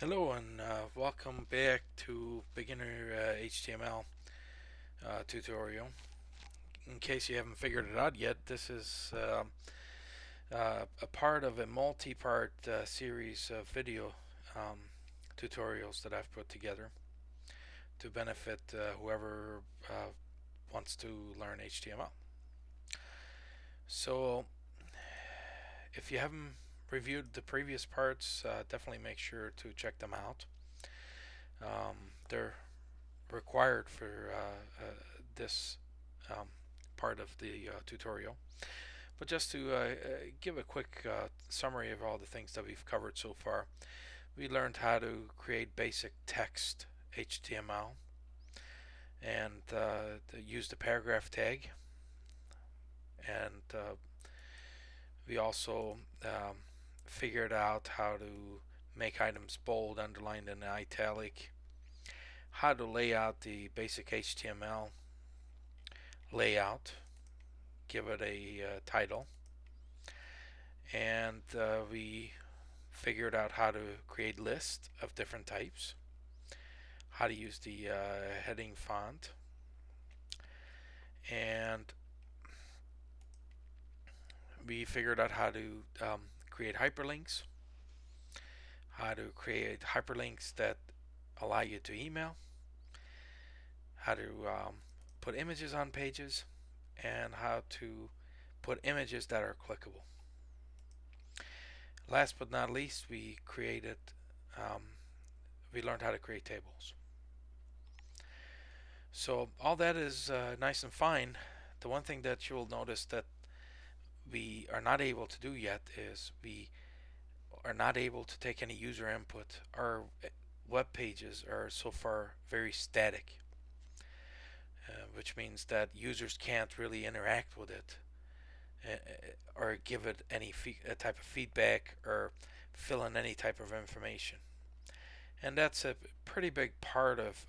Hello and welcome back to beginner HTML tutorial. In case you haven't figured it out yet, this is a part of a multi-part series of video um, tutorials that I've put together to benefit whoever wants to learn HTML. So if you haven't reviewed the previous parts, definitely make sure to check them out. They're required for this um, part of the tutorial. But just to give a quick summary of all the things that we've covered so far, we learned how to create basic text HTML and to use the paragraph tag. And we also figured out how to make items bold, underlined, and italic, how to lay out the basic HTML layout, give it a title, and we figured out how to create lists of different types, how to use the heading font, and we figured out how to create hyperlinks, how to create hyperlinks that allow you to email, how to put images on pages, and how to put images that are clickable. Last but not least, um, we learned how to create tables. So all that is nice and fine. The one thing that you'll notice that we are not able to do yet is we are not able to take any user input. Our web pages are so far very static, which means that users can't really interact with it or give it any type of feedback or fill in any type of information. And that's a pretty big part of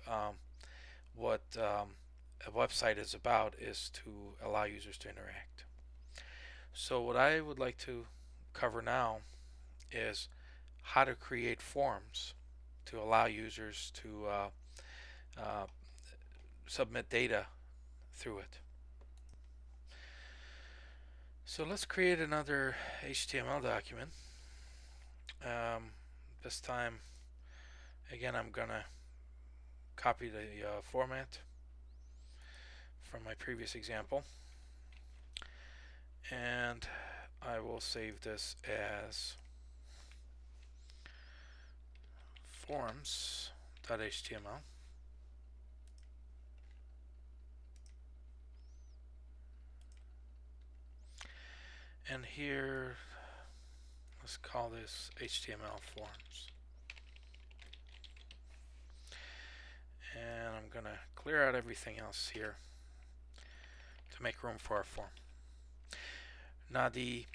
what a website is about, is to allow users to interact. So what I would like to cover now is how to create forms to allow users to uh, submit data through it. So let's create another HTML document. Um, this time, again, I'm gonna copy the format from my previous example, and I will save this as forms.html. And here, let's call this HTML forms. And I'm going to clear out everything else here to make room for our form. Now the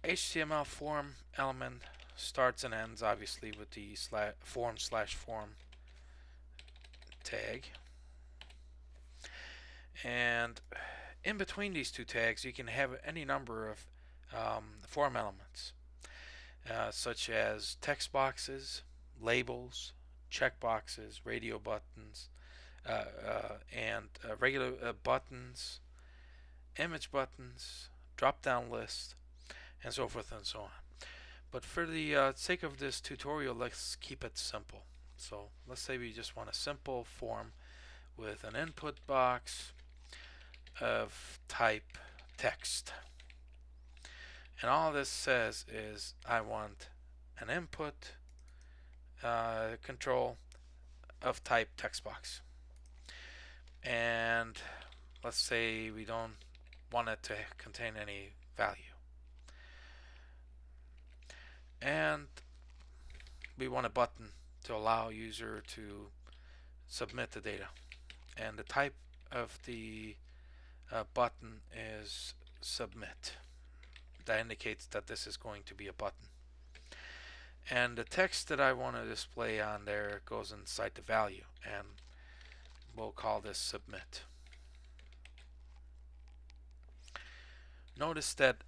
HTML form element starts and ends obviously with the form/form tag. And in between these two tags, you can have any number of form elements, such as text boxes, labels, checkboxes, radio buttons, and regular buttons, image buttons, drop down list, and so forth and so on. But for the sake of this tutorial, let's keep it simple. So let's say we just want a simple form with an input box of type text. And all this says is I want an input control of type text box. And let's say we don't want it to contain any value. And we want a button to allow user to submit the data. And the type of the button is submit. That indicates that this is going to be a button. And the text that I want to display on there goes inside the value, and we'll call this submit. Notice that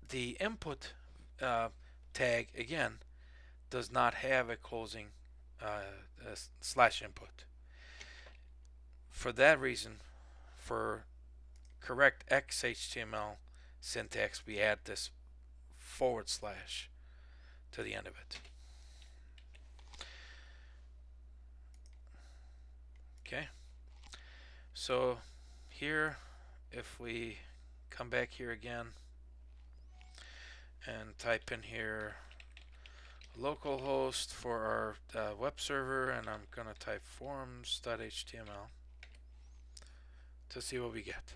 the input tag again does not have a closing slash input. For that reason, for correct XHTML syntax, we add this forward slash to the end of it. Okay, so here, if we come back here again and type in here localhost for our web server, and I'm gonna type forms.html to see what we get.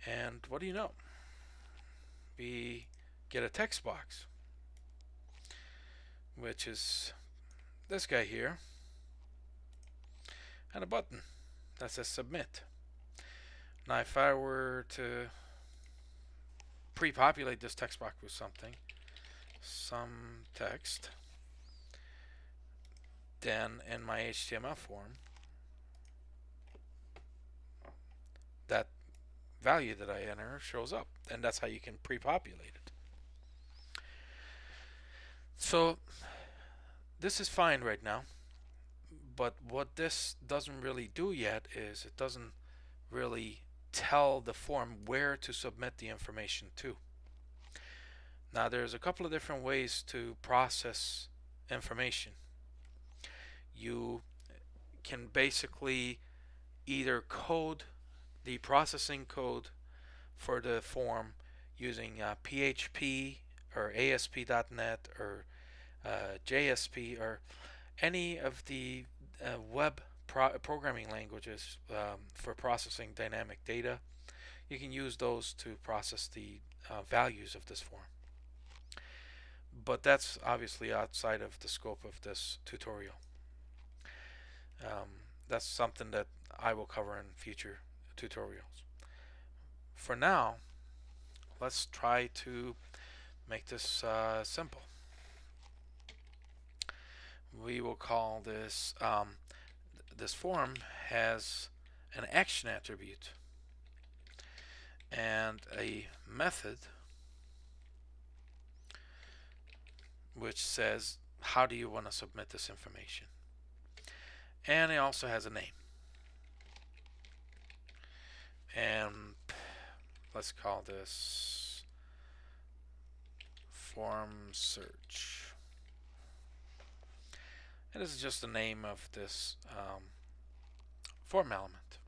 And what do you know? We get a text box, which is this guy here, and a button that says submit. Now if I were to pre-populate this text box with some text, then in my HTML form, that value that I enter shows up, and that's how you can pre-populate it. So this is fine right now, but what this doesn't really do yet is it doesn't really tell the form where to submit the information to. Now there's a couple of different ways to process information. You can basically either code the processing code for the form using PHP or ASP.NET or JSP or any of the web programming languages for processing dynamic data. You can use those to process the values of this form. But that's obviously outside of the scope of this tutorial. That's something that I will cover in future tutorials. For now, let's try to make this simple. We will call this this form has an action attribute and a method which says how do you want to submit this information, and it also has a name. And let's call this form search. And this is just the name of this form element.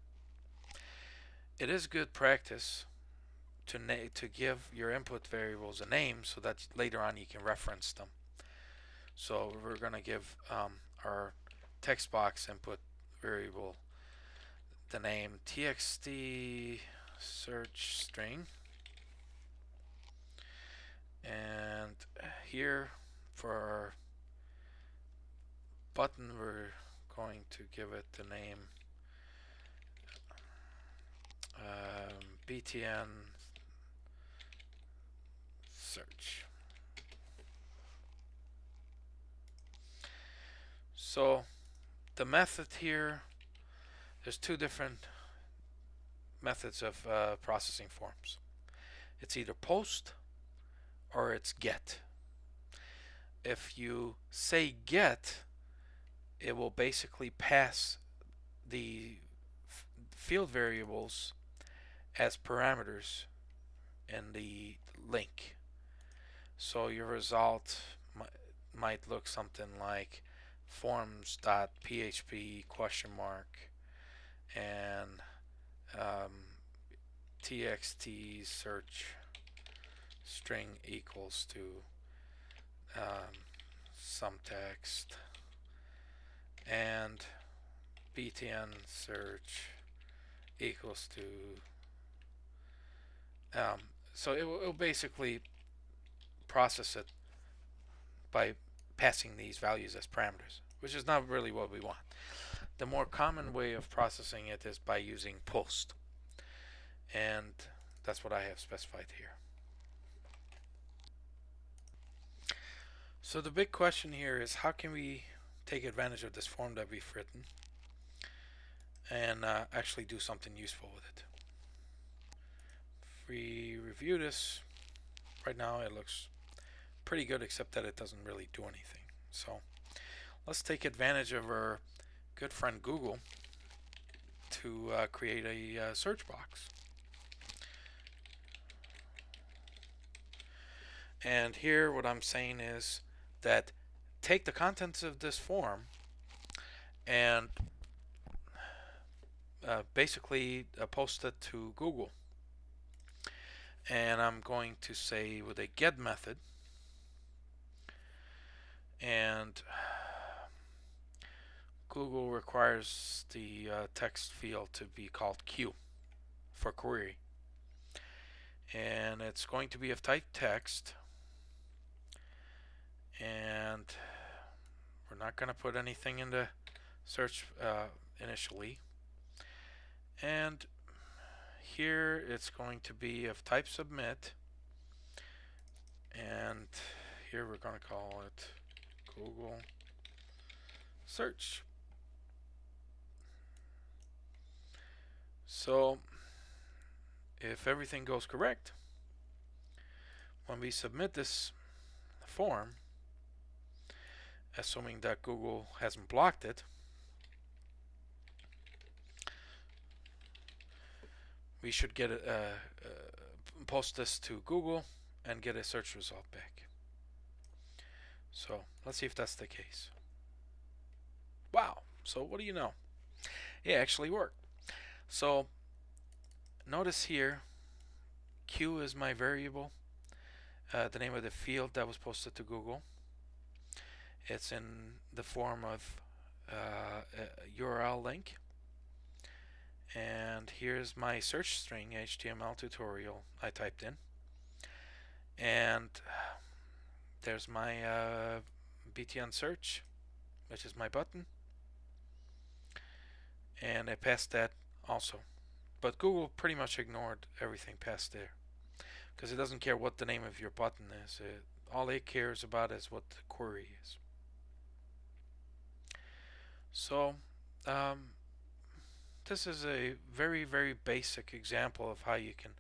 It is good practice to give your input variables a name so that later on you can reference them. So we're going to give our text box input variable the name txt search string, and here for our button we're going to give it the name btn search. So the method here, there's two different methods of processing forms. It's either post or it's get. If you say get, it will basically pass the field variables as parameters in the link. So your result might look something like forms.php question mark and txt search string equals to some text and btn search equals to so it will basically process it by passing these values as parameters, which is not really what we want. The more common way of processing it is by using post, and that's what I have specified here. So the big question here is how can we take advantage of this form that we've written and actually do something useful with it. If we review this, right now it looks pretty good, except that it doesn't really do anything. So let's take advantage of our good friend Google to create a search box. And here what I'm saying is that take the contents of this form and basically post it to Google. And I'm going to say with a get method, and Google requires the text field to be called Q for query. And it's going to be of type text, and we're not going to put anything in the search initially. And here it's going to be of type submit, and here we're going to call it Google search. So if everything goes correct, when we submit this form, assuming that Google hasn't blocked it, we should get post this to Google and get a search result back. So let's see if that's the case. Wow, so what do you know? It actually worked. So notice here, Q is my variable, the name of the field that was posted to Google. It's in the form of a URL link. And here's my search string HTML tutorial I typed in. And there's my BTN search, which is my button. And I passed that also. But Google pretty much ignored everything past there, because it doesn't care what the name of your button is. All it cares about is what the query is. So this is a very, very basic example of how you can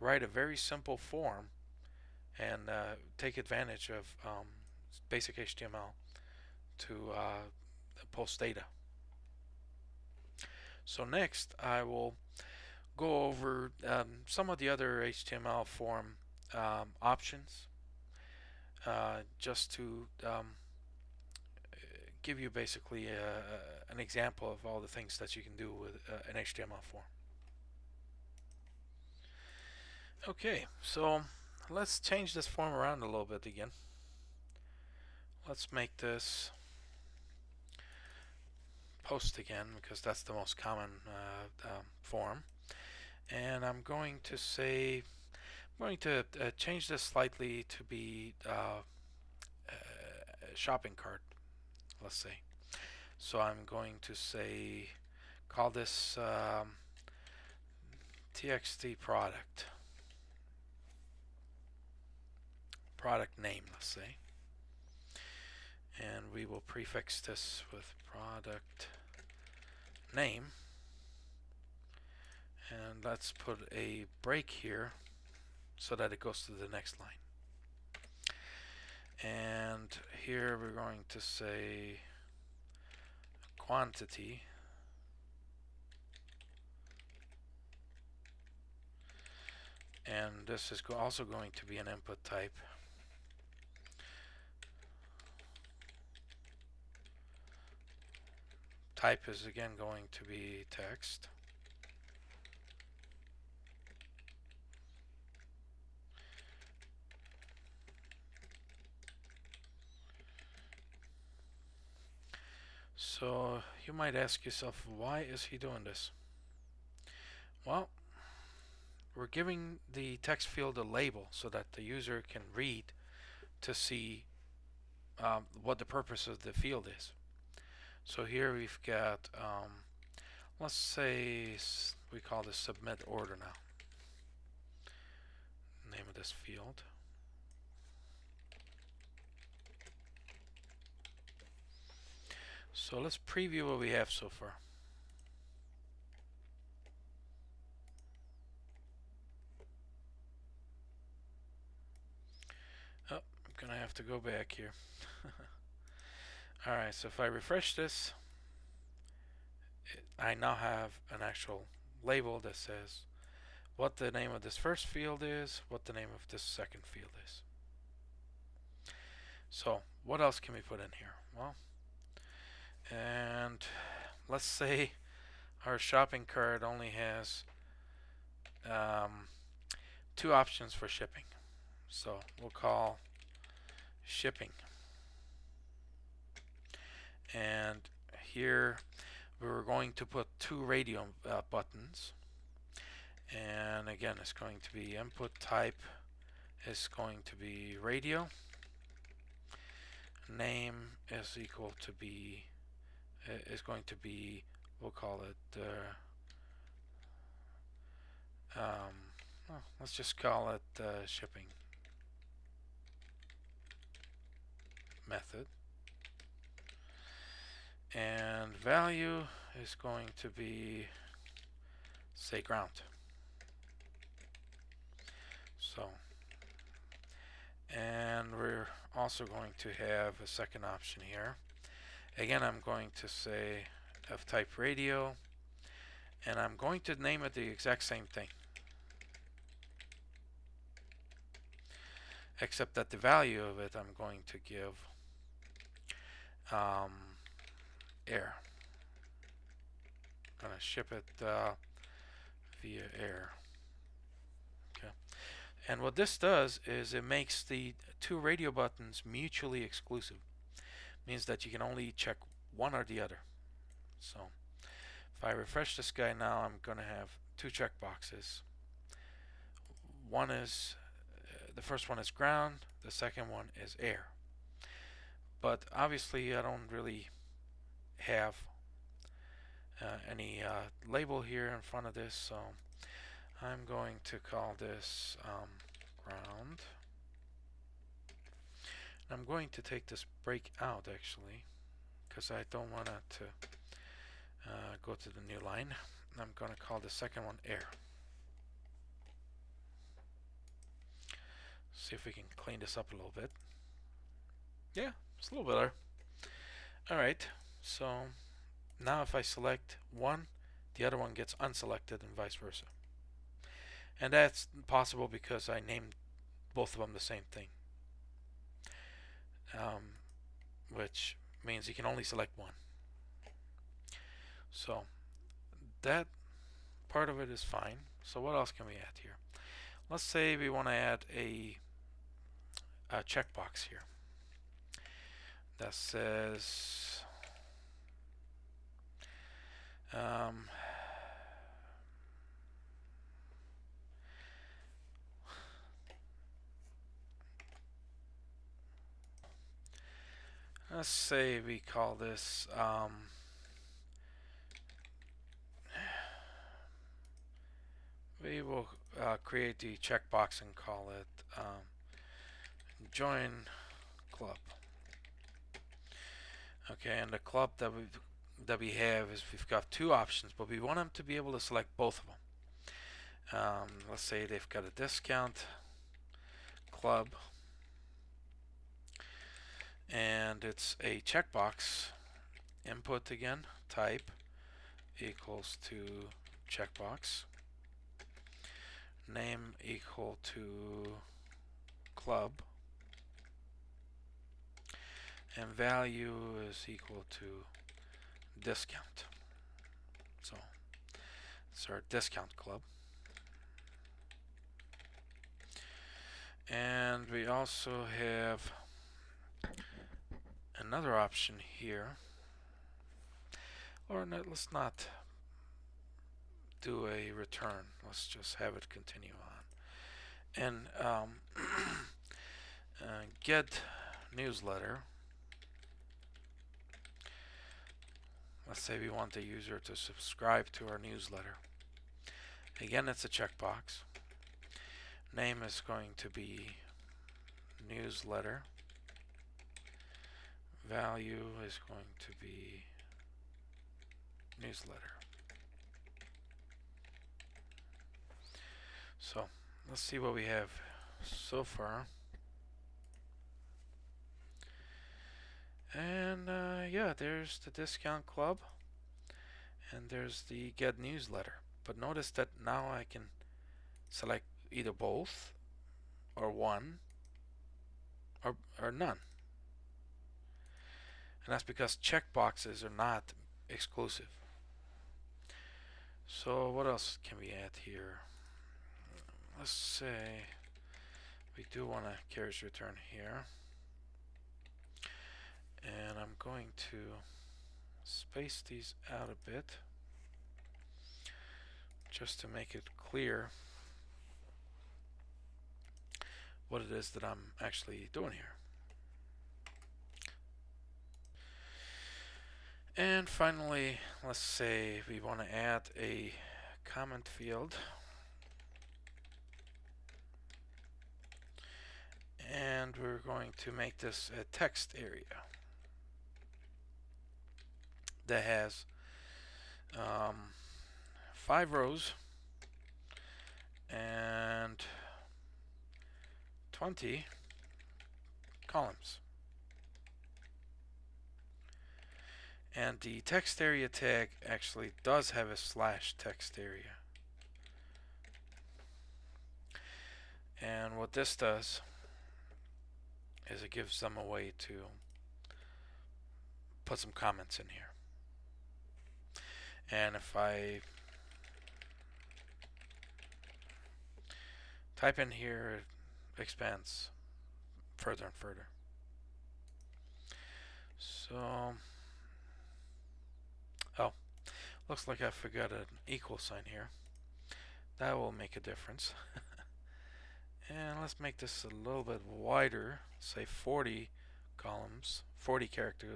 write a very simple form and take advantage of basic HTML to post data. So next I will go over some of the other HTML form options, just to give you basically an example of all the things that you can do with an HTML form. Okay, so let's change this form around a little bit again. Let's make this post again, because that's the most common form. And I'm going to say, I'm going to change this slightly to be a shopping cart, let's say. So I'm going to say, call this txt product name, let's say. And we will prefix this with product name. And let's put a break here so that it goes to the next line. And here we're going to say quantity, and this is also going to be an input type. Type is again going to be text. So you might ask yourself, why is he doing this? Well, we're giving the text field a label so that the user can read to see what the purpose of the field is. So here we've got, let's say we call this submit order now. Name of this field. So let's preview what we have so far. Gonna have to go back here. Alright, so if I refresh this, I now have an actual label that says what the name of this first field is, what the name of this second field is. So what else can we put in here? Well, and let's say our shopping cart only has two options for shipping. So we'll call shipping. And here we were going to put two radio buttons. And again, it's going to be input type is going to be radio. Name is equal to be we'll call it well, let's just call it shipping method. And value is going to be, say, ground. So, and we're also going to have a second option here. Again, I'm going to say F-type radio, and I'm going to name it the exact same thing, except that the value of it I'm going to give air. I'm going to ship it via air. Okay. And what this does is it makes the two radio buttons mutually exclusive. Means that you can only check one or the other. So if I refresh this guy now, I'm going to have two checkboxes. One is the first one is ground, the second one is air. But obviously I don't really have any label here in front of this, so I'm going to call this ground. I'm going to take this break out actually, because I don't want it to go to the new line. I'm going to call the second one air. See if we can clean this up a little bit. Yeah, it's a little better. Alright, so now if I select one, the other one gets unselected and vice versa. And that's possible because I named both of them the same thing. Which means you can only select one. So that part of it is fine. So what else can we add here? Let's say we want to add a checkbox here that says let's say we call this we will create the checkbox and call it join club. Okay, and the club that we have is we've got two options, but we want them to be able to select both of them. Let's say they've got a discount club, and it's a checkbox. Input again, type equals to checkbox. Name equal to club. And value is equal to discount. So it's our discount club. And we also have another option here. Or no, let's not do a return. Let's just have it continue on. And get newsletter. Let's say we want the user to subscribe to our newsletter. Again, it's a checkbox. Name is going to be newsletter. Value is going to be newsletter. So let's see what we have so far. Yeah, there's the discount club and there's the get newsletter. But notice that now I can select either both or one or none. And that's because checkboxes are not exclusive. So what else can we add here? Let's say we do want a carriage return here. And I'm going to space these out a bit just to make it clear what it is that I'm actually doing here. And finally, let's say we want to add a comment field. And we're going to make this a text area that has 5 rows and 20 columns. And the text area tag actually does have a slash text area. And what this does is it gives them a way to put some comments in here. And if I type in here, it expands further and further. So, oh, looks like I forgot an equal sign here. That will make a difference. And let's make this a little bit wider, say 40 columns, 40 character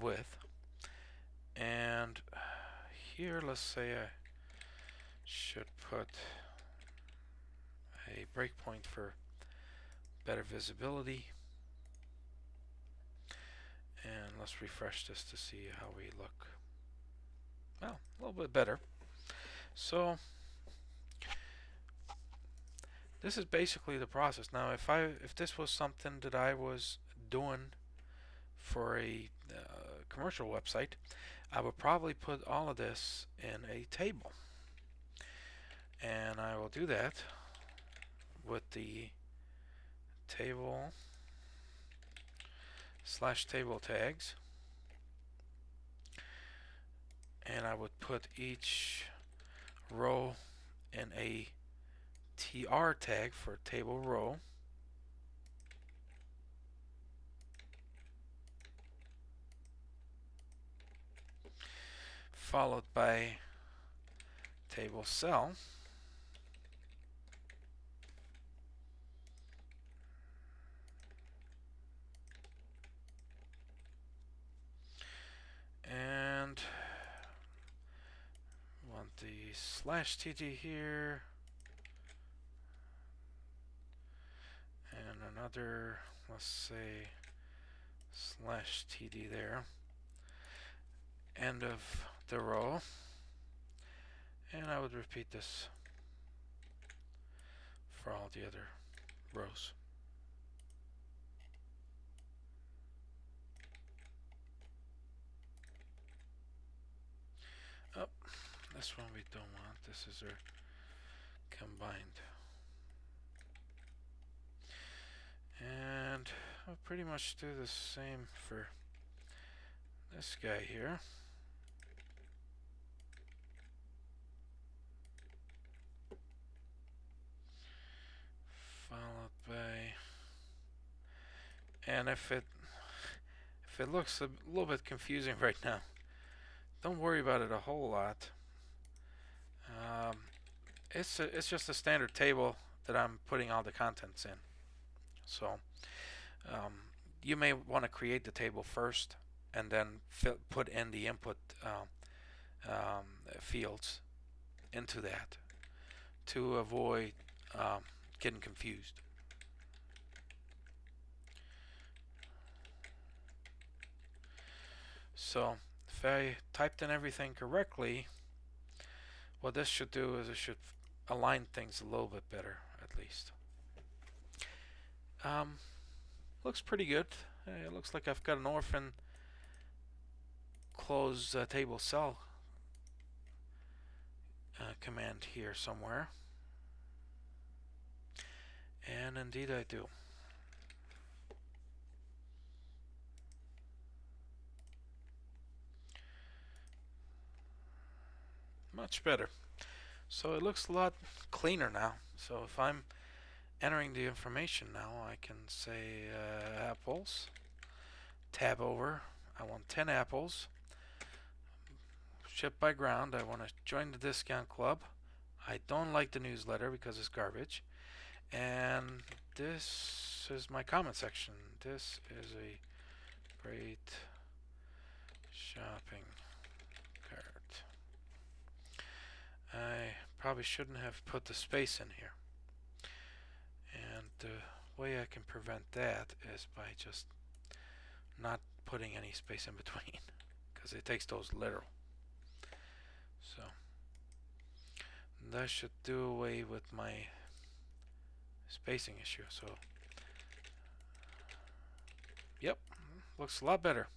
width. And here, let's say I should put a breakpoint for better visibility. And let's refresh this to see how we look. Well, a little bit better. So this is basically the process. Now, if this was something that I was doing for a commercial website, I would probably put all of this in a table. And I will do that with the table / table tags. And I would put each row in a TR tag for table row. Followed by table cell. And want the /TD here. And another, let's say, /TD there. End of the row. And I would repeat this for all the other rows. Oh, this one we don't want. This is our combined. And I'll pretty much do the same for this guy here. Followed by, and if it looks a little bit confusing right now, don't worry about it a whole lot. It's just a standard table that I'm putting all the contents in. So you may want to create the table first and then put in the input fields into that to avoid getting confused. So if I typed in everything correctly, what this should do is it should align things a little bit better, at least. Looks pretty good. Hey, it looks like I've got an orphan close table cell command here somewhere. And indeed I do. Much better. So it looks a lot cleaner now. So if I'm entering the information now, I can say apples, tab over. I want 10 apples, shipped by ground. I want to join the discount club. I don't like the newsletter because it's garbage. And this is my comment section. This is a great shopping cart. I probably shouldn't have put the space in here. And the way I can prevent that is by just not putting any space in between, because it takes those literal. So that should do away with my spacing issue. So yep, looks a lot better.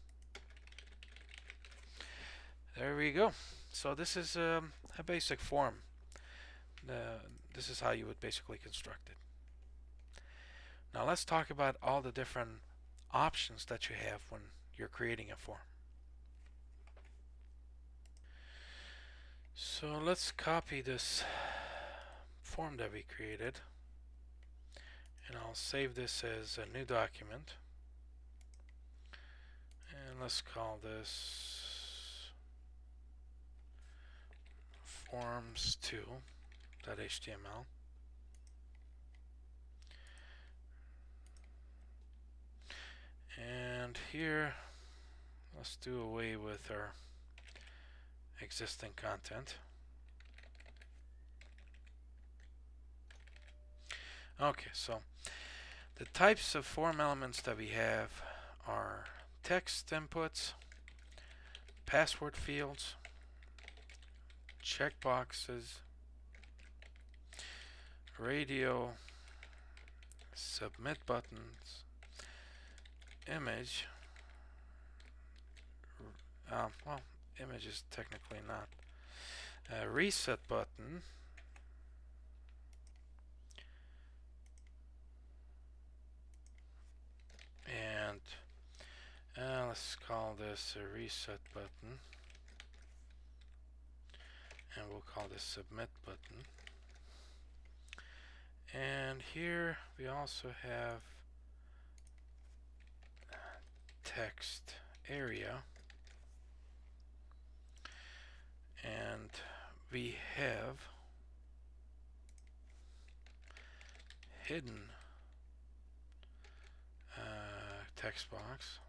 There we go. So this is a basic form. This is how you would basically construct it. Now let's talk about all the different options that you have when you're creating a form. So let's copy this form that we created, and I'll save this as a new document, and let's call this forms2.html. And here, let's do away with our existing content. Okay, so the types of form elements that we have are text inputs, password fields, checkboxes, radio, submit buttons, image. Well, image is technically not. Reset button. And let's call this a reset button. And we'll call this submit button. And here we also have text area. And we have hidden text box.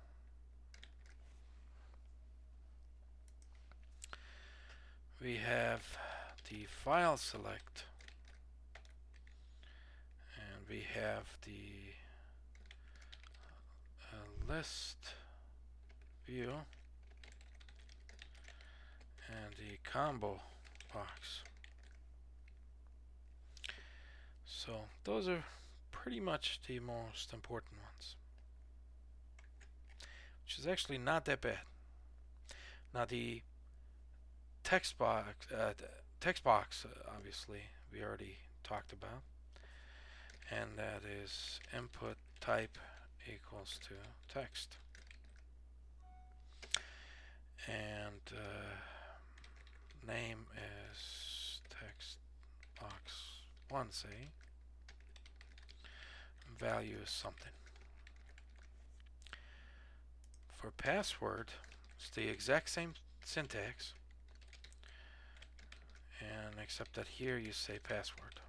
We have the file select, and we have the list view, and the combo box. So those are pretty much the most important ones, which is actually not that bad. Now the text box, obviously we already talked about, and that is input type equals to text, and name is text box 1, say. Value is something. For password, it's the exact same syntax, and except that here you say password.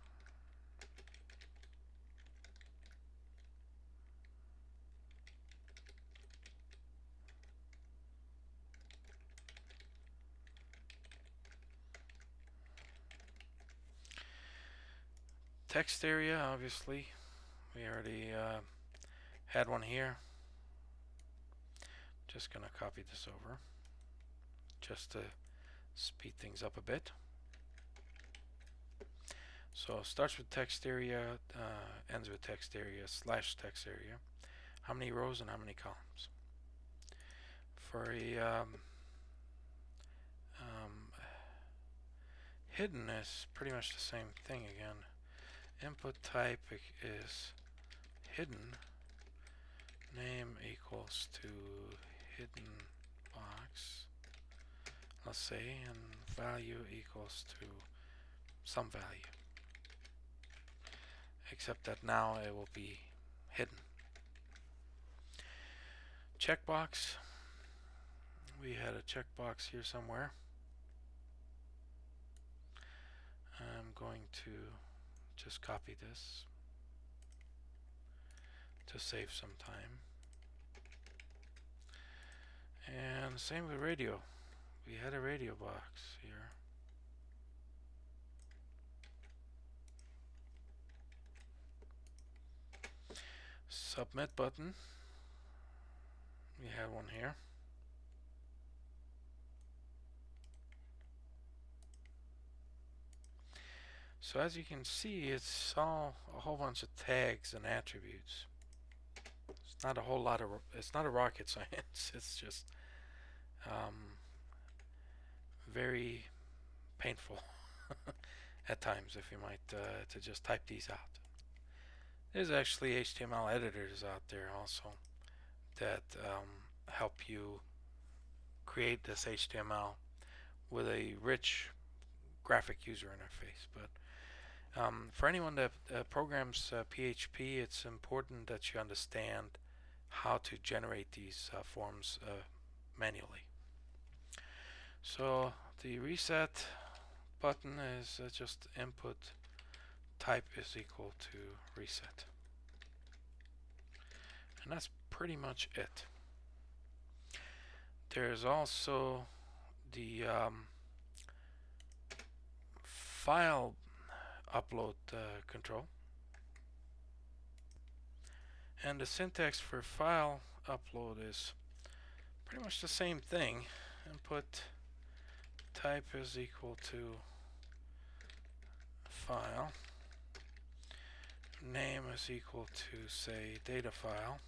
Text area, obviously, we already had one here. Just gonna copy this over just to speed things up a bit. So starts with text area, ends with text area / text area. how many rows and how many columns. For a um, hidden is pretty much the same thing again. Input type is hidden. Name equals to hidden box, let's say, and value equals to some value. Except that now it will be hidden. Checkbox. We had a checkbox here somewhere. I'm going to just copy this to save some time. And same with radio. We had a radio box here. Submit button. We had one here. So as you can see, it's all a whole bunch of tags and attributes. It's not a whole lot of, it's not a rocket science. It's just very painful at times, if you might, to just type these out. There's actually HTML editors out there also that help you create this HTML with a rich graphic user interface. But for anyone that programs PHP, it's important that you understand how to generate these forms manually. So the reset button is just input type is equal to reset. And that's pretty much it. There's also the file upload control. And the syntax for file upload is pretty much the same thing. Input type is equal to file. Name is equal to, say, data file.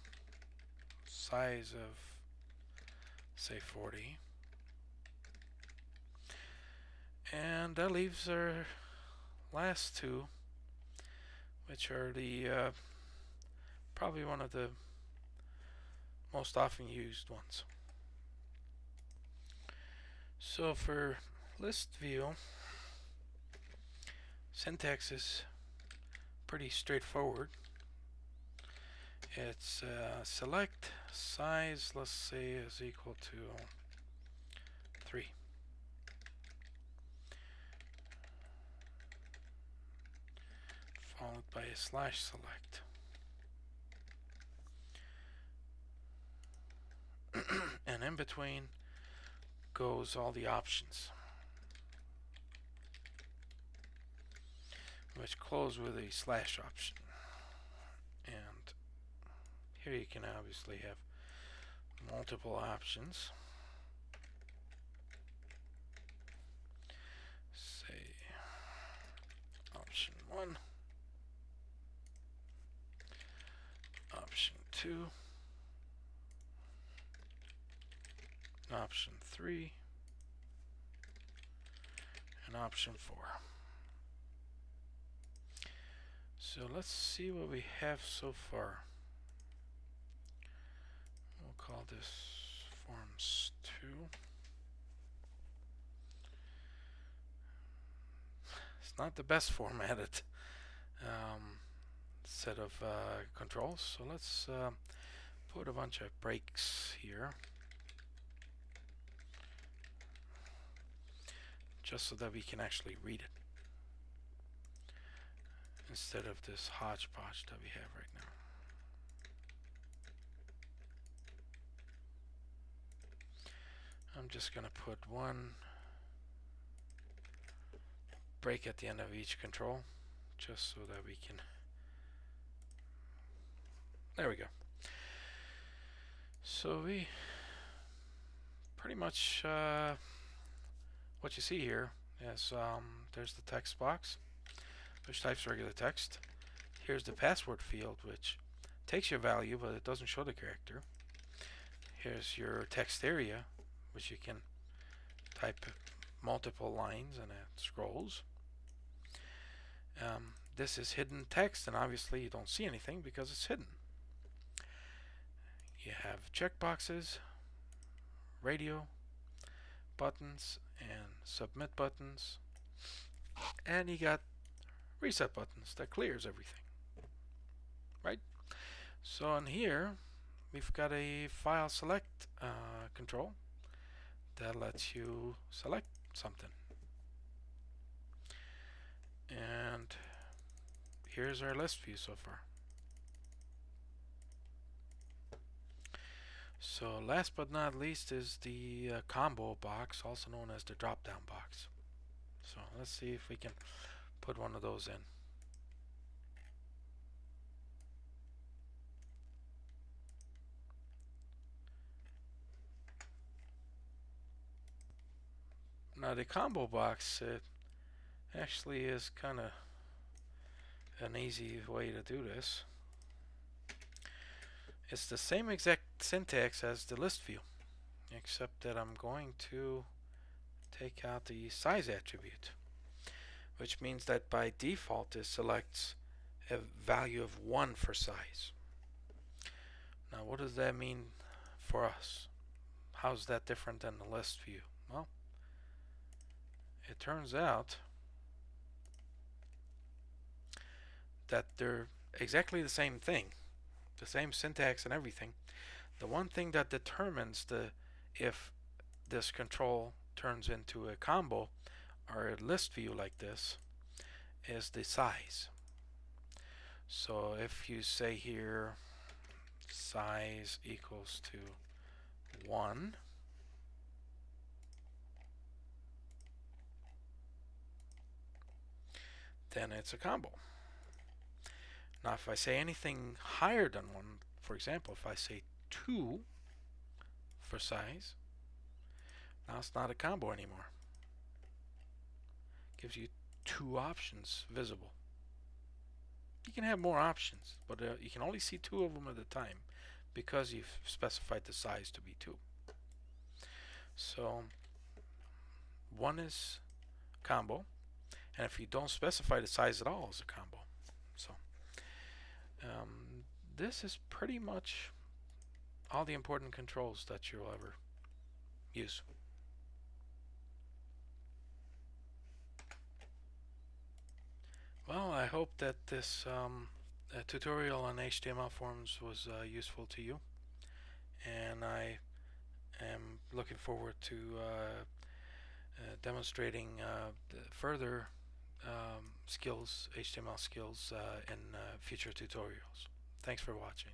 Size of, say, 40. And that leaves our last two, which are the probably one of the most often used ones. So for list view, syntax is pretty straightforward. It's select size, let's say, is equal to 3. Followed by a slash select. And in between goes all the options, which close with a slash option. And here you can obviously have multiple options. Say option 1, option 2, option 3, and option 4. So let's see what we have so far. We'll call this forms 2. It's not the best formatted set of controls, so let's put a bunch of breaks here, just so that we can actually read it instead of this hodgepodge that we have right now. I'm just going to put one break at the end of each control, just so that we can, there we go. So we pretty much what you see here is there's the text box, which types regular text. Here's the password field, which Takes your value, but it doesn't show the character. Here's your text area, which you can type multiple lines and it scrolls. This is hidden text, and obviously you don't see anything because it's hidden. You have checkboxes, radio buttons, and submit buttons, and you got reset buttons that clears everything, right? So in here, we've got a file select control that lets you select something. And here's our list view so far. So last but not least is the combo box, also known as the drop down box. So let's see if we can put one of those in. Now the combo box, it actually is kind of an easy way to do this. It's the same exact syntax as the list view, except that I'm going to take out the size attribute, which means that by default it selects a value of 1 for size. Now what does that mean for us? How's that different than the list view? Well, it turns out that they're exactly the same thing, the same syntax and everything. The one thing that determines if this control turns into a combo or a list view like this is the size. So if you say here size equals to 1, then it's a combo. Now if I say anything higher than 1, for example, if I say 2 for size, now it's not a combo anymore. It gives you 2 options visible. You can have more options, but you can only see 2 of them at a time because you've specified the size to be 2. So 1 is combo, and if you don't specify the size at all, it's a combo. So this is pretty much all the important controls that you'll ever use. Well, I hope that this tutorial on HTML forms was useful to you, and I am looking forward to demonstrating further skills, HTML skills, in future tutorials. Thanks for watching.